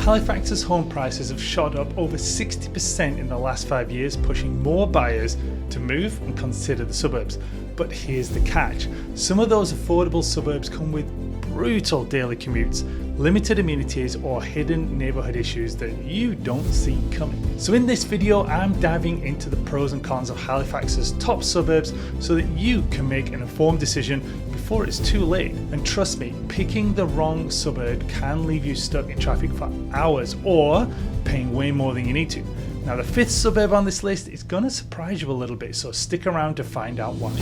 Halifax's home prices have shot up over 60% in the last 5 years, pushing more buyers to move and consider the suburbs. But here's the catch. Some of those affordable suburbs come with brutal daily commutes, limited amenities or hidden neighbourhood issues that you don't see coming. So in this video, I'm diving into the pros and cons of Halifax's top suburbs so that you can make an informed decision before it's too late. And trust me, picking the wrong suburb can leave you stuck in traffic for hours or paying way more than you need to. Now the fifth suburb on this list is going to surprise you a little bit, so stick around to find out why.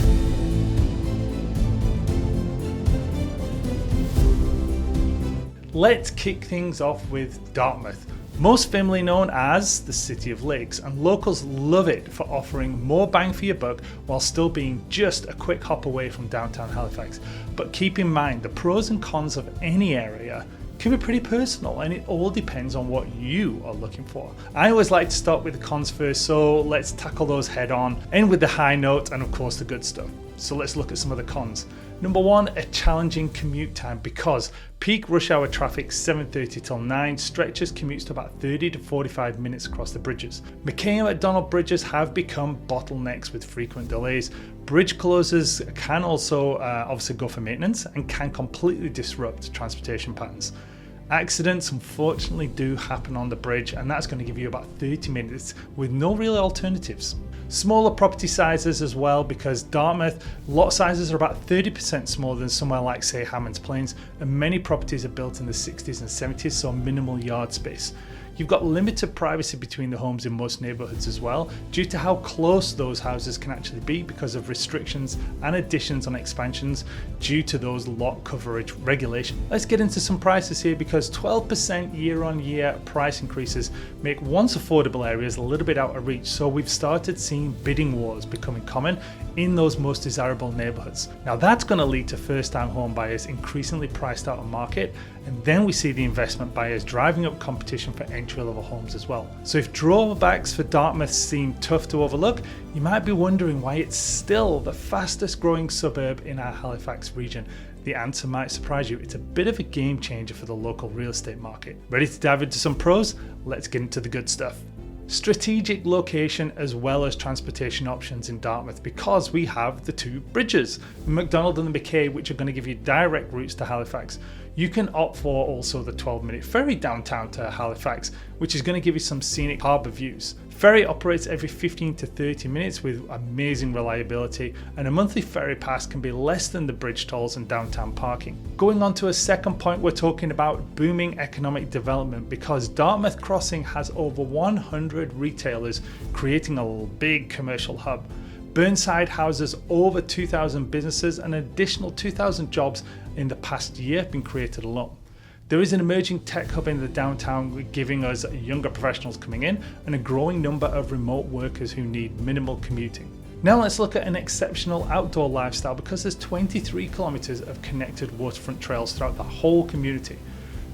Let's kick things off with Dartmouth, most famously known as the City of Lakes, and locals love it for offering more bang for your buck while still being just a quick hop away from downtown Halifax. But keep in mind, the pros and cons of any area can be pretty personal, and it all depends on what you are looking for. I always like to start with the cons first, so let's tackle those head on, end with the high note and of course the good stuff. So let's look at some of the cons. Number one, a challenging commute time, because peak rush hour traffic 7:30 till 9 stretches commutes to about 30 to 45 minutes across the bridges. McKay and McDonald bridges have become bottlenecks with frequent delays. Bridge closures can also obviously go for maintenance and can completely disrupt transportation patterns. Accidents unfortunately do happen on the bridge, and that's going to give you about 30 minutes with no real alternatives. Smaller property sizes as well, because Dartmouth lot sizes are about 30% smaller than somewhere like say Hammond's Plains, and many properties are built in the 60s and 70s, so minimal yard space. You've got limited privacy between the homes in most neighbourhoods as well, due to how close those houses can actually be because of restrictions and additions on expansions due to those lot coverage regulation. Let's get into some prices here, because 12% year on year price increases make once affordable areas a little bit out of reach, so we've started seeing bidding wars becoming common in those most desirable neighbourhoods. Now that's going to lead to first time home buyers increasingly priced out of market, and then we see the investment buyers driving up competition for entry-level homes as well. So if drawbacks for Dartmouth seem tough to overlook, you might be wondering why it's still the fastest growing suburb in our Halifax region. The answer might surprise you. It's a bit of a game changer for the local real estate market. Ready to dive into some pros? Let's get into the good stuff. Strategic location as well as transportation options in Dartmouth, because we have the two bridges, the McDonald and the McKay, which are going to give you direct routes to Halifax. You can opt for also the 12-minute ferry downtown to Halifax, which is going to give you some scenic harbour views. Ferry operates every 15 to 30 minutes with amazing reliability, and a monthly ferry pass can be less than the bridge tolls and downtown parking. Going on to a second point, we're talking about booming economic development, because Dartmouth Crossing has over 100 retailers, creating a big commercial hub. Burnside houses over 2,000 businesses, and an additional 2,000 jobs in the past year have been created alone. There is an emerging tech hub in the downtown, giving us younger professionals coming in and a growing number of remote workers who need minimal commuting. Now let's look at an exceptional outdoor lifestyle, because there's 23 kilometres of connected waterfront trails throughout the whole community.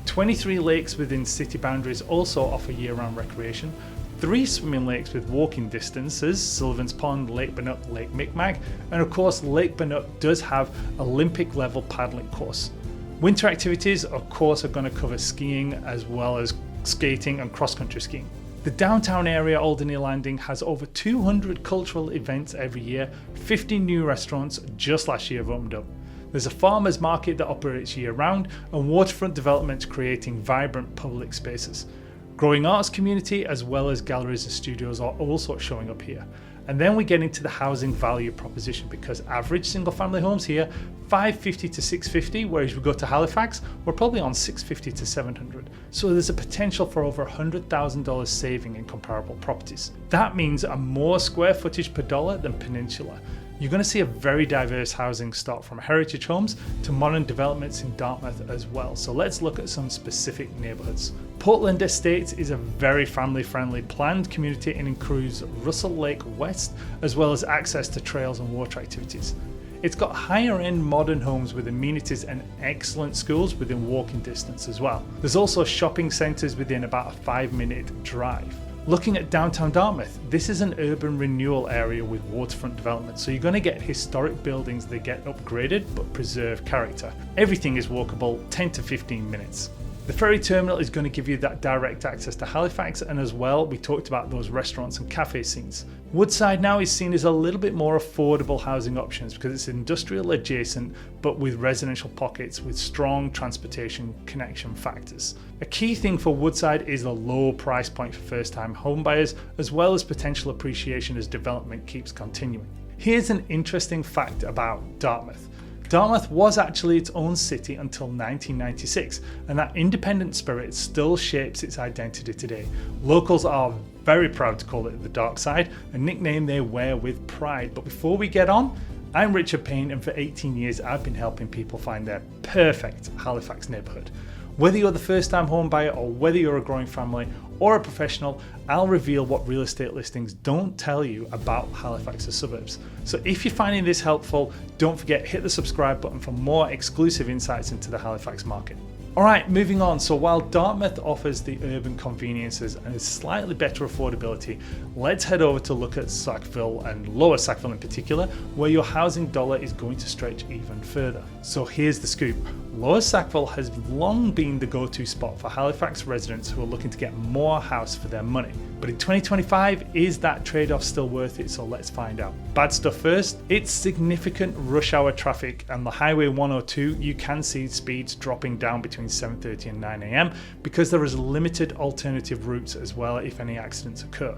23 lakes within city boundaries also offer year-round recreation. 3 swimming lakes with walking distances, Sullivan's Pond, Lake Burnett, Lake Micmac, and of course Lake Burnett does have Olympic level paddling course. Winter activities of course are going to cover skiing as well as skating and cross-country skiing. The downtown area, Alderney Landing, has over 200 cultural events every year. 50 new restaurants just last year have opened up. There's a farmers market that operates year round, and waterfront developments creating vibrant public spaces. Growing arts community as well as galleries and studios are also showing up here. And then we get into the housing value proposition, because average single family homes here $550 to $650, whereas we go to Halifax, we're probably on $650 to $700. So there's a potential for over $100,000 saving in comparable properties. That means a more square footage per dollar than Peninsula. You're going to see a very diverse housing stock, from heritage homes to modern developments in Dartmouth as well. So let's look at some specific neighbourhoods. Portland Estates is a very family-friendly planned community and includes Russell Lake West, as well as access to trails and water activities. It's got higher-end modern homes with amenities and excellent schools within walking distance as well. There's also shopping centres within about a 5-minute drive. Looking at downtown Dartmouth, this is an urban renewal area with waterfront development, so you're going to get historic buildings that get upgraded but preserve character. Everything is walkable 10 to 15 minutes. The ferry terminal is going to give you that direct access to Halifax, and as well, we talked about those restaurants and cafe scenes. Woodside now is seen as a little bit more affordable housing options because it's industrial adjacent but with residential pockets with strong transportation connection factors. A key thing for Woodside is the low price point for first-time homebuyers, as well as potential appreciation as development keeps continuing. Here's an interesting fact about Dartmouth. Dartmouth was actually its own city until 1996, and that independent spirit still shapes its identity today. Locals are very proud to call it the Dark Side, a nickname they wear with pride. But before we get on, I'm Richard Payne, and for 18 years I've been helping people find their perfect Halifax neighbourhood. Whether you're the first-time home buyer or whether you're a growing family or a professional, I'll reveal what real estate listings don't tell you about Halifax's suburbs. So if you're finding this helpful, don't forget hit the subscribe button for more exclusive insights into the Halifax market. Alright, moving on. So while Dartmouth offers the urban conveniences and slightly better affordability, let's head over to look at Sackville, and Lower Sackville in particular, where your housing dollar is going to stretch even further. So here's the scoop. Lower Sackville has long been the go-to spot for Halifax residents who are looking to get more house for their money. But in 2025, is that trade-off still worth it? So let's find out. Bad stuff first, it's significant rush hour traffic, and the Highway 102, you can see speeds dropping down between 7:30 and 9 AM because there is limited alternative routes as well if any accidents occur.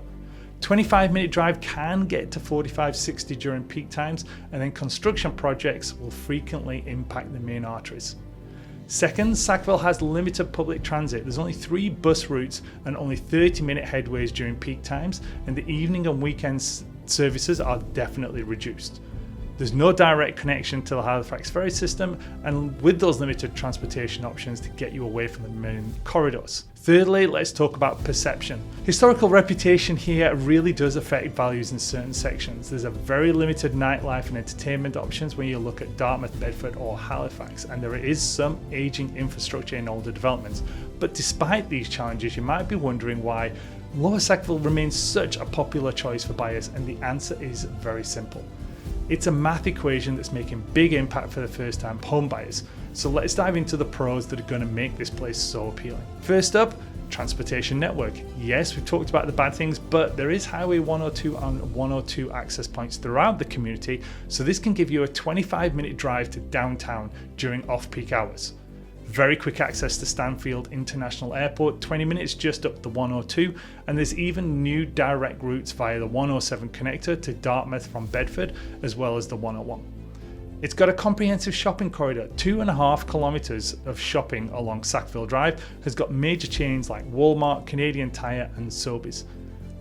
25-minute drive can get to 45-60 during peak times, and then construction projects will frequently impact the main arteries. Second, Sackville has limited public transit. There's only 3 bus routes and only 30-minute headways during peak times, and the evening and weekend services are definitely reduced. There's no direct connection to the Halifax ferry system, and with those limited transportation options to get you away from the main corridors. Thirdly, let's talk about perception. Historical reputation here really does affect values in certain sections. There's a very limited nightlife and entertainment options when you look at Dartmouth, Bedford or Halifax, and there is some aging infrastructure in older developments. But despite these challenges, you might be wondering why Lower Sackville remains such a popular choice for buyers, and the answer is very simple. It's a math equation that's making big impact for the first-time home buyers. So let's dive into the pros that are going to make this place so appealing. First up, transportation network. Yes, we've talked about the bad things, but there is Highway 102 and 102 access points throughout the community, so this can give you a 25-minute drive to downtown during off-peak hours. Very quick access to Stanfield International Airport, 20 minutes just up the 102, and there's even new direct routes via the 107 connector to Dartmouth from Bedford, as well as the 101. It's got a comprehensive shopping corridor, 2.5 kilometres of shopping along Sackville Drive, has got major chains like Walmart, Canadian Tire and Sobeys.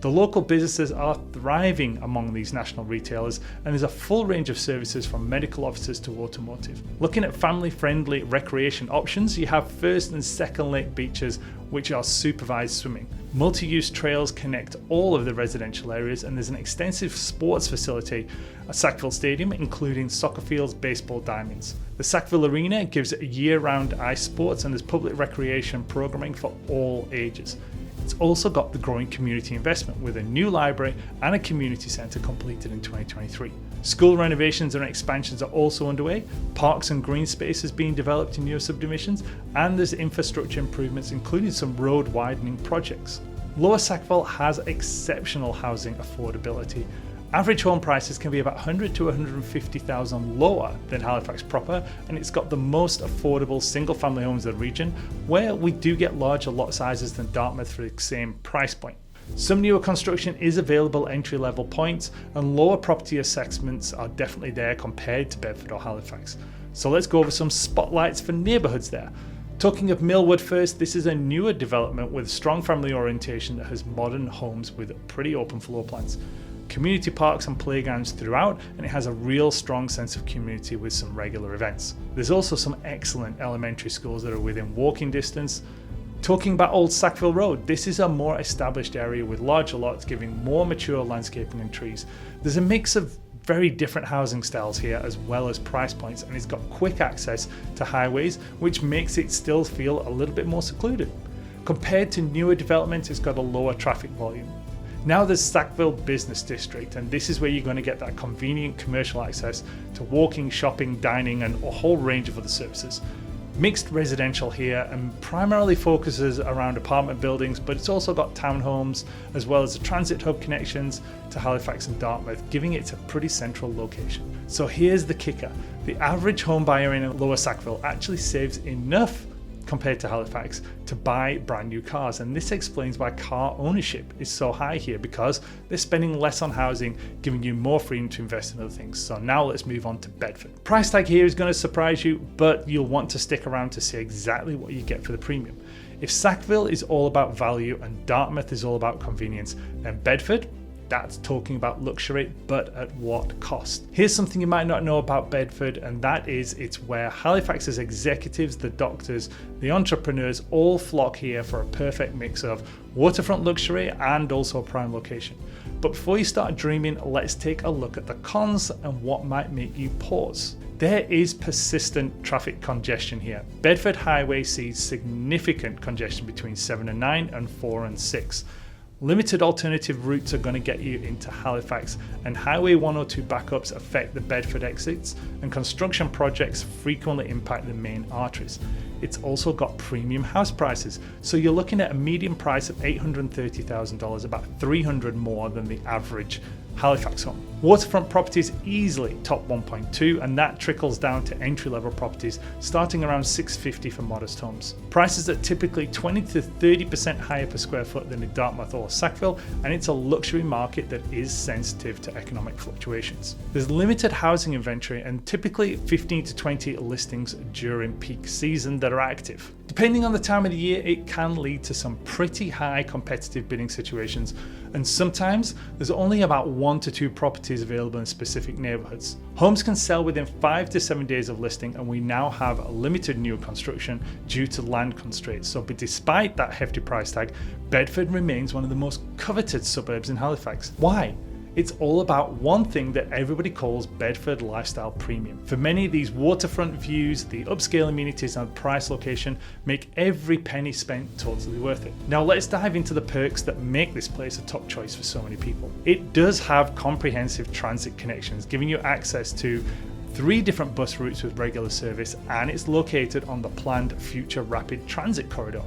The local businesses are thriving among these national retailers, and there's a full range of services from medical offices to automotive. Looking at family-friendly recreation options, you have first and second lake beaches which are supervised swimming. Multi-use trails connect all of the residential areas, and there's an extensive sports facility at Sackville Stadium, including soccer fields, baseball diamonds. The Sackville Arena gives year-round ice sports, and there's public recreation programming for all ages. It's also got the growing community investment with a new library and a community centre completed in 2023. School renovations and expansions are also underway, parks and green spaces being developed in newer subdivisions, and there's infrastructure improvements including some road widening projects. Lower Sackville has exceptional housing affordability. Average home prices can be about 100 to 150,000 lower than Halifax proper, and it's got the most affordable single family homes in the region, where we do get larger lot sizes than Dartmouth for the same price point. Some newer construction is available entry level points, and lower property assessments are definitely there compared to Bedford or Halifax. So let's go over some spotlights for neighbourhoods there. Talking of Millwood first, this is a newer development with strong family orientation that has modern homes with pretty open floor plans. Community parks and playgrounds throughout, and it has a real strong sense of community with some regular events. There's also some excellent elementary schools that are within walking distance. Talking about Old Sackville Road, this is a more established area with larger lots giving more mature landscaping and trees. There's a mix of very different housing styles here as well as price points, and it's got quick access to highways, which makes it still feel a little bit more secluded. Compared to newer developments, it's got a lower traffic volume. Now there's Sackville Business District, and this is where you're going to get that convenient commercial access to walking, shopping, dining and a whole range of other services. Mixed residential here and primarily focuses around apartment buildings, but it's also got townhomes as well as the transit hub connections to Halifax and Dartmouth, giving it a pretty central location. So here's the kicker. The average home buyer in Lower Sackville actually saves enough compared to Halifax to buy brand new cars, and this explains why car ownership is so high here, because they're spending less on housing, giving you more freedom to invest in other things. So now let's move on to Bedford. Price tag here is going to surprise you, but you'll want to stick around to see exactly what you get for the premium. If Sackville is all about value and Dartmouth is all about convenience, then Bedford, that's talking about luxury, but at what cost? Here's something you might not know about Bedford, and that is it's where Halifax's executives, the doctors, the entrepreneurs all flock here for a perfect mix of waterfront luxury and also prime location. But before you start dreaming, let's take a look at the cons and what might make you pause. There is persistent traffic congestion here. Bedford Highway sees significant congestion between 7 and 9 and 4 and 6. Limited alternative routes are going to get you into Halifax, and Highway 102 backups affect the Bedford exits, and construction projects frequently impact the main arteries. It's also got premium house prices, so you're looking at a median price of $830,000, about $300,000 more than the average Halifax home. Waterfront properties easily top 1.2, and that trickles down to entry-level properties starting around $650,000 for modest homes. Prices are typically 20 to 30% higher per square foot than in Dartmouth or Sackville, and it's a luxury market that is sensitive to economic fluctuations. There's limited housing inventory and typically 15 to 20 listings during peak season that are active. Depending on the time of the year, it can lead to some pretty high competitive bidding situations, and sometimes there's only about 1 to 2 properties available in specific neighbourhoods. Homes can sell within 5 to 7 days of listing, and we now have a limited new construction due to land constraints. So but despite that hefty price tag, Bedford remains one of the most coveted suburbs in Halifax. Why? It's all about one thing that everybody calls Bedford lifestyle premium. For many, these waterfront views, the upscale amenities and price location make every penny spent totally worth it. Now let's dive into the perks that make this place a top choice for so many people. It does have comprehensive transit connections, giving you access to 3 different bus routes with regular service, and it's located on the planned future rapid transit corridor.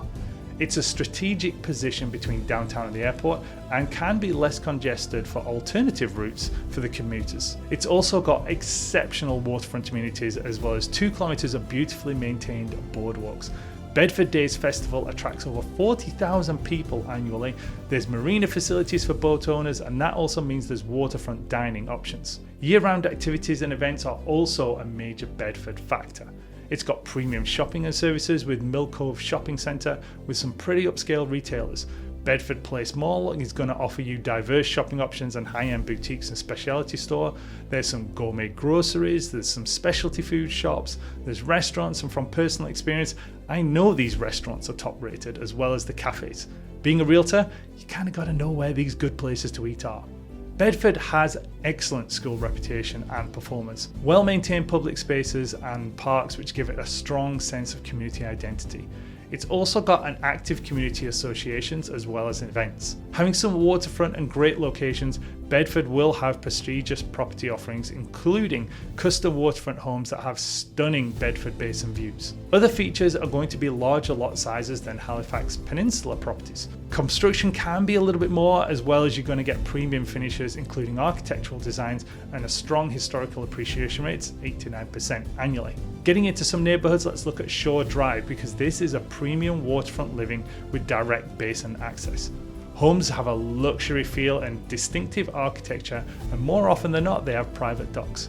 It's a strategic position between downtown and the airport and can be less congested for alternative routes for the commuters. It's also got exceptional waterfront amenities as well as 2 kilometers of beautifully maintained boardwalks. Bedford Days Festival attracts over 40,000 people annually. There's marina facilities for boat owners, and that also means there's waterfront dining options. Year-round activities and events are also a major Bedford factor. It's got premium shopping and services with Mill Cove Shopping Centre with some pretty upscale retailers. Bedford Place Mall is going to offer you diverse shopping options and high-end boutiques and specialty store. There's some gourmet groceries, there's some specialty food shops, there's restaurants, and from personal experience, I know these restaurants are top rated as well as the cafes. Being a realtor, you kind of got to know where these good places to eat are. Bedford has excellent school reputation and performance, well-maintained public spaces and parks which give it a strong sense of community identity. It's also got an active community associations as well as events. Having some waterfront and great locations, Bedford will have prestigious property offerings, including custom waterfront homes that have stunning Bedford Basin views. Other features are going to be larger lot sizes than Halifax Peninsula properties. Construction can be a little bit more, as well as you're going to get premium finishes, including architectural designs and a strong historical appreciation rates, 8 to 9% annually. Getting into some neighbourhoods, let's look at Shore Drive, because this is a premium waterfront living with direct basin access. Homes have a luxury feel and distinctive architecture, and more often than not, they have private docks.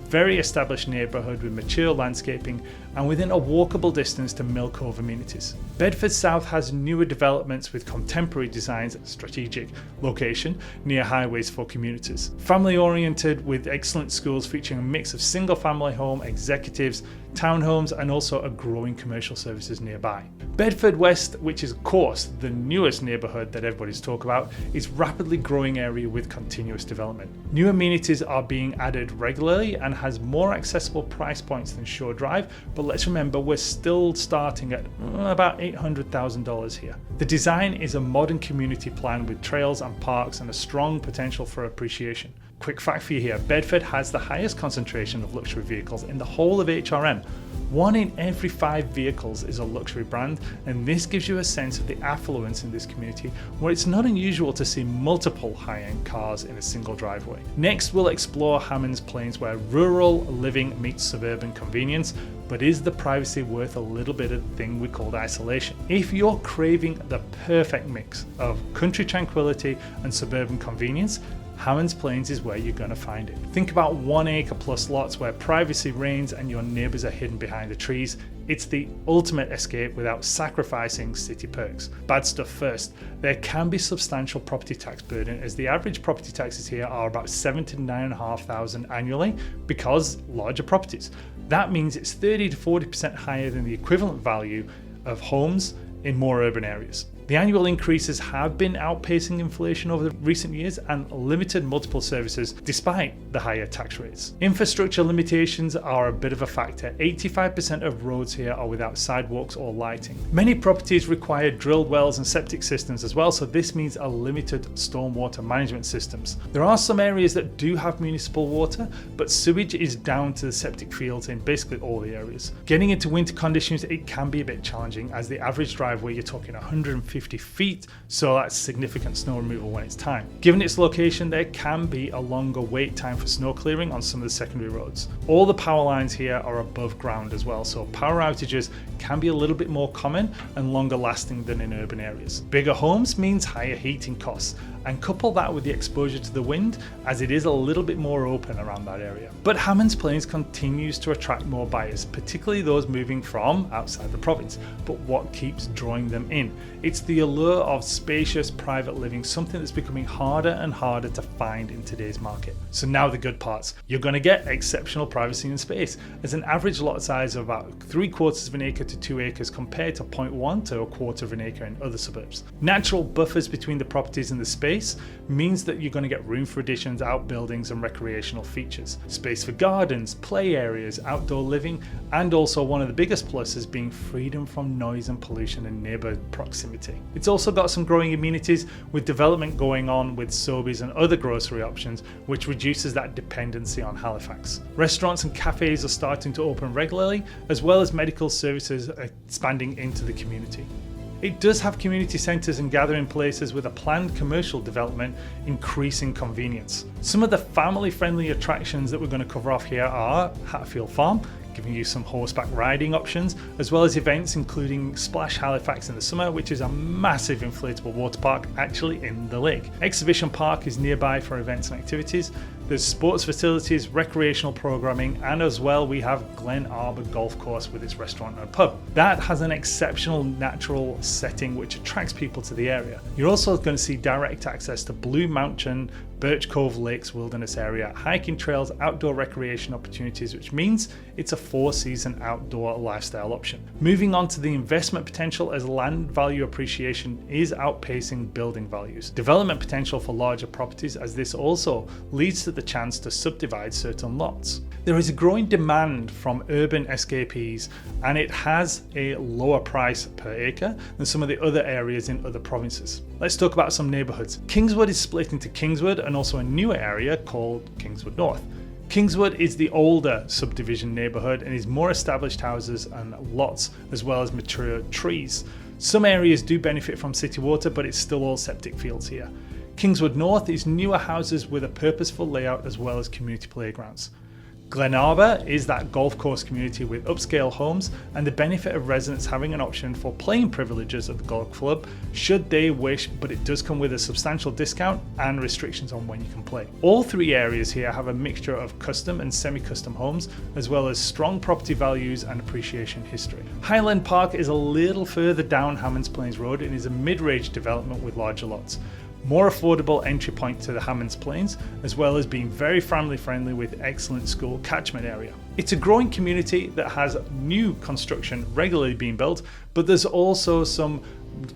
Very established neighbourhood with mature landscaping and within a walkable distance to Mill Cove amenities. Bedford South has newer developments with contemporary designs, strategic location near highways for commuters. Family oriented with excellent schools featuring a mix of single family home, executives, townhomes, and also a growing commercial services nearby. Bedford West, which is of course the newest neighbourhood that everybody's talking about, is a rapidly growing area with continuous development. New amenities are being added regularly and has more accessible price points than Shore Drive, but let's remember we're still starting at about $800,000 here. The design is a modern community plan with trails and parks and a strong potential for appreciation. Quick fact for you here, Bedford has the highest concentration of luxury vehicles in the whole of HRM. 1 in every 5 vehicles is a luxury brand, and this gives you a sense of the affluence in this community, where it's not unusual to see multiple high-end cars in a single driveway. Next, we'll explore Hammond's Plains, where rural living meets suburban convenience, but is the privacy worth a little bit of the thing we called isolation? If you're craving the perfect mix of country tranquility and suburban convenience, Hammond's Plains is where you're going to find it. Think about 1 acre plus lots where privacy reigns and your neighbours are hidden behind the trees. It's the ultimate escape without sacrificing city perks. Bad stuff first. There can be substantial property tax burden, as the average property taxes here are about $7,000 to $9,500 annually because larger properties. That means it's 30 to 40% higher than the equivalent value of homes in more urban areas. The annual increases have been outpacing inflation over the recent years and limited multiple services despite the higher tax rates. Infrastructure limitations are a bit of a factor. 85% of roads here are without sidewalks or lighting. Many properties require drilled wells and septic systems as well, so this means a limited stormwater management systems. There are some areas that do have municipal water, but sewage is down to the septic fields in basically all the areas. Getting into winter conditions, it can be a bit challenging, as the average driveway, you're talking 150 feet, so that's significant snow removal when it's time. Given its location, there can be a longer wait time for snow clearing on some of the secondary roads. All the power lines here are above ground as well, so power outages can be a little bit more common and longer lasting than in urban areas. Bigger homes means higher heating costs, and couple that with the exposure to the wind, as it is a little bit more open around that area. But Hammond's Plains continues to attract more buyers, particularly those moving from outside the province. But what keeps drawing them in? It's the allure of spacious private living, something that's becoming harder and harder to find in today's market. So now the good parts. You're going to get exceptional privacy and space, as an average lot size of about 3/4 of an acre to 2 acres compared to 0.1 to 1/4 of an acre in other suburbs. Natural buffers between the properties and the space means that you're going to get room for additions, outbuildings and recreational features. Space for gardens, play areas, outdoor living, and also one of the biggest pluses being freedom from noise and pollution and neighbour proximity. It's also got some growing amenities, with development going on with Sobeys and other grocery options, which reduces that dependency on Halifax. Restaurants and cafes are starting to open regularly, as well as medical services expanding into the community. It does have community centres and gathering places, with a planned commercial development increasing convenience. Some of the family-friendly attractions that we're going to cover off here are Hatfield Farm, giving you some horseback riding options, as well as events including Splash Halifax in the summer, which is a massive inflatable water park actually in the lake. Exhibition Park is nearby for events and activities. There's sports facilities, recreational programming, and as well we have Glen Arbor Golf Course with its restaurant and pub. That has an exceptional natural setting which attracts people to the area. You're also going to see direct access to Blue Mountain, Birch Cove Lakes wilderness area, hiking trails, outdoor recreation opportunities, which means it's a 4-season outdoor lifestyle option. Moving on to the investment potential, as land value appreciation is outpacing building values. Development potential for larger properties, as this also leads to the chance to subdivide certain lots. There is a growing demand from urban escapees, and it has a lower price per acre than some of the other areas in other provinces. Let's talk about some neighbourhoods. Kingswood is split into Kingswood and also a newer area called Kingswood North. Kingswood is the older subdivision neighbourhood and is more established houses and lots, as well as mature trees. Some areas do benefit from city water, but it's still all septic fields here. Kingswood North is newer houses with a purposeful layout, as well as community playgrounds. Glen Arbor is that golf course community with upscale homes and the benefit of residents having an option for playing privileges at the golf club should they wish, but it does come with a substantial discount and restrictions on when you can play. All three areas here have a mixture of custom and semi-custom homes, as well as strong property values and appreciation history. Highland Park is a little further down Hammond's Plains Road and is a mid-range development with larger lots. More affordable entry point to the Hammond's Plains, as well as being very family friendly with excellent school catchment area. It's a growing community that has new construction regularly being built, but there's also some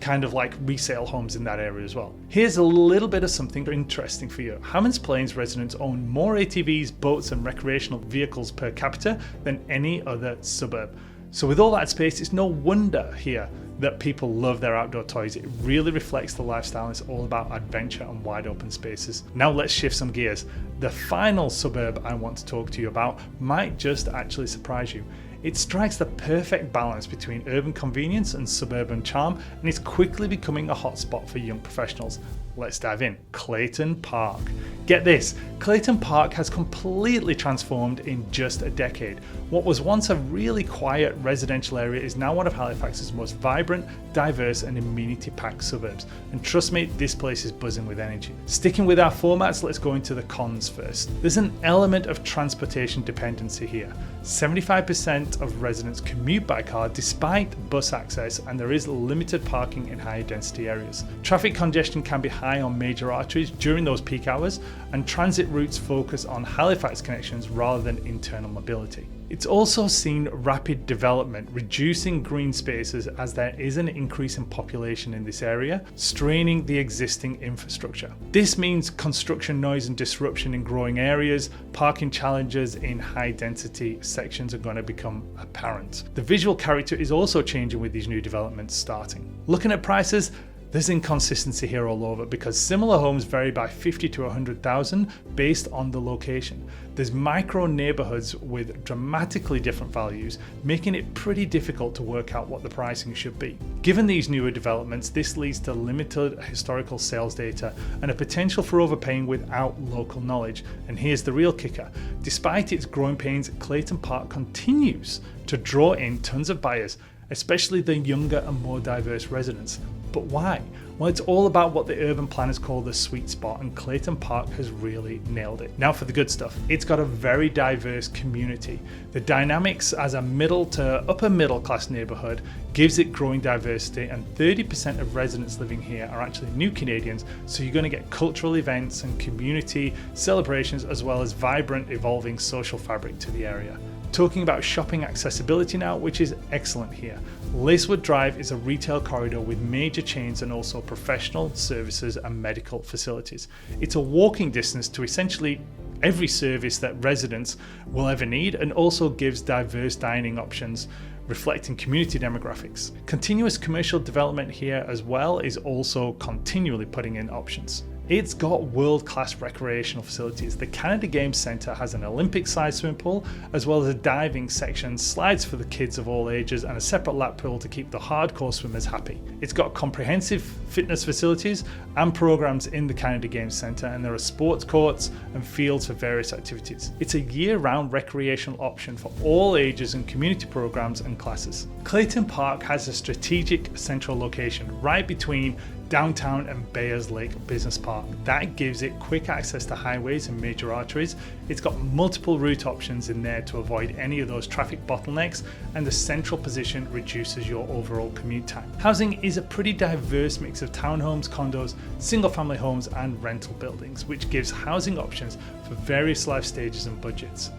kind of like resale homes in that area as well. Here's a little bit of something interesting for you. Hammond's Plains residents own more ATVs, boats and recreational vehicles per capita than any other suburb. So with all that space, it's no wonder here that people love their outdoor toys. It really reflects the lifestyle. It's all about adventure and wide open spaces. Now let's shift some gears. The final suburb I want to talk to you about might just actually surprise you. It strikes the perfect balance between urban convenience and suburban charm, and is quickly becoming a hotspot for young professionals. Let's dive in. Clayton Park. Get this, Clayton Park has completely transformed in just a decade. What was once a really quiet residential area is now one of Halifax's most vibrant, diverse and amenity-packed suburbs. And trust me, this place is buzzing with energy. Sticking with our formats, let's go into the cons first. There's an element of transportation dependency here. 75% of residents commute by car despite bus access, and there is limited parking in higher density areas. Traffic congestion can be high on major arteries during those peak hours, and transit routes focus on Halifax connections rather than internal mobility. It's also seen rapid development, reducing green spaces as there is an increase in population in this area, straining the existing infrastructure. This means construction noise and disruption in growing areas. Parking challenges in high density sections are going to become apparent. The visual character is also changing with these new developments starting. Looking at prices, there's inconsistency here all over because similar homes vary by 50 to 100,000 based on the location. There's micro neighborhoods with dramatically different values, making it pretty difficult to work out what the pricing should be. Given these newer developments, this leads to limited historical sales data and a potential for overpaying without local knowledge. And here's the real kicker. Despite its growing pains, Clayton Park continues to draw in tons of buyers, especially the younger and more diverse residents. But why? Well, it's all about what the urban planners call the sweet spot, and Clayton Park has really nailed it. Now for the good stuff. It's got a very diverse community. The dynamics as a middle to upper middle class neighborhood gives it growing diversity, and 30% of residents living here are actually new Canadians, so you're going to get cultural events and community celebrations as well as vibrant, evolving social fabric to the area. Talking about shopping accessibility now, which is excellent here. Lacewood Drive is a retail corridor with major chains and also professional services and medical facilities. It's a walking distance to essentially every service that residents will ever need, and also gives diverse dining options reflecting community demographics. Continuous commercial development here as well is also continually putting in options. It's got world-class recreational facilities. The Canada Games Centre has an Olympic-sized swimming pool, as well as a diving section, slides for the kids of all ages, and a separate lap pool to keep the hardcore swimmers happy. It's got comprehensive fitness facilities and programs in the Canada Games Centre, and there are sports courts and fields for various activities. It's a year-round recreational option for all ages and community programs and classes. Clayton Park has a strategic central location right between downtown and Bayers Lake Business Park. That gives it quick access to highways and major arteries. It's got multiple route options in there to avoid any of those traffic bottlenecks, and the central position reduces your overall commute time. Housing is a pretty diverse mix of townhomes, condos, single family homes and rental buildings, which gives housing options for various life stages and budgets.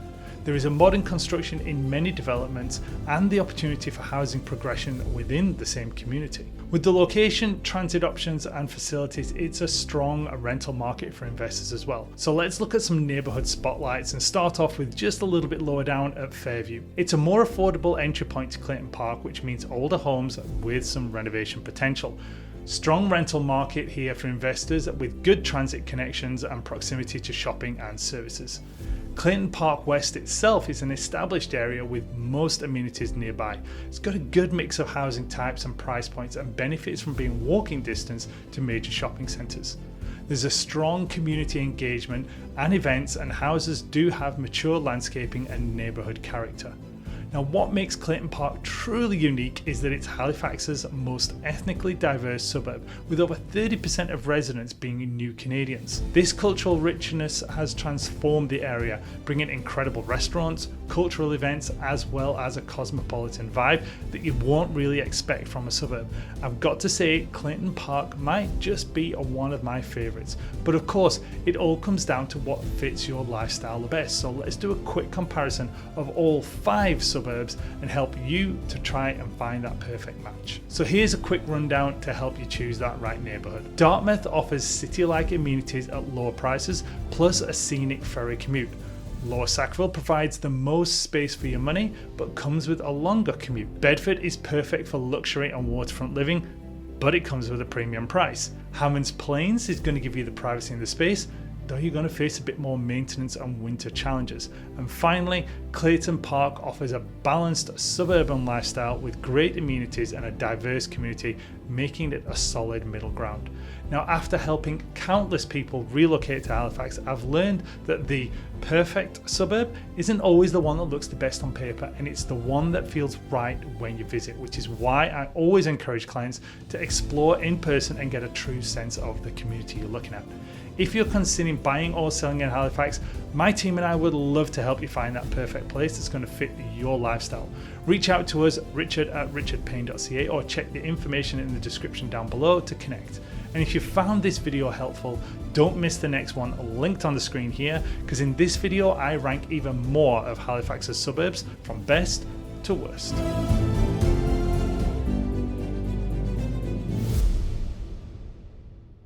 There is a modern construction in many developments and the opportunity for housing progression within the same community. With the location, transit options and facilities, it's a strong rental market for investors as well. So let's look at some neighbourhood spotlights and start off with just a little bit lower down at Fairview. It's a more affordable entry point to Clayton Park, which means older homes with some renovation potential. Strong rental market here for investors with good transit connections and proximity to shopping and services. Clayton Park West itself is an established area with most amenities nearby. It's got a good mix of housing types and price points and benefits from being walking distance to major shopping centres. There's a strong community engagement and events, and houses do have mature landscaping and neighbourhood character. Now, what makes Clayton Park truly unique is that it's Halifax's most ethnically diverse suburb, with over 30% of residents being new Canadians. This cultural richness has transformed the area, bringing incredible restaurants, cultural events, as well as a cosmopolitan vibe that you won't really expect from a suburb. I've got to say, Clayton Park might just be one of my favourites, but of course, it all comes down to what fits your lifestyle the best. So let's do a quick comparison of all 5 suburbs and help you to try and find that perfect match. So here's a quick rundown to help you choose that right neighbourhood. Dartmouth offers city-like amenities at lower prices, plus a scenic ferry commute. Lower Sackville provides the most space for your money, but comes with a longer commute. Bedford is perfect for luxury and waterfront living, but it comes with a premium price. Hammond's Plains is going to give you the privacy and the space. though you're going to face a bit more maintenance and winter challenges. And finally, Clayton Park offers a balanced suburban lifestyle with great amenities and a diverse community, making it a solid middle ground. Now, after helping countless people relocate to Halifax, I've learned that the perfect suburb isn't always the one that looks the best on paper, and it's the one that feels right when you visit, which is why I always encourage clients to explore in person and get a true sense of the community you're looking at. If you're considering buying or selling in Halifax, my team and I would love to help you find that perfect place that's going to fit your lifestyle. Reach out to us, richard@richardpayne.ca, or check the information in the description down below to connect. And if you found this video helpful, don't miss the next one linked on the screen here, because in this video I rank even more of Halifax's suburbs from best to worst.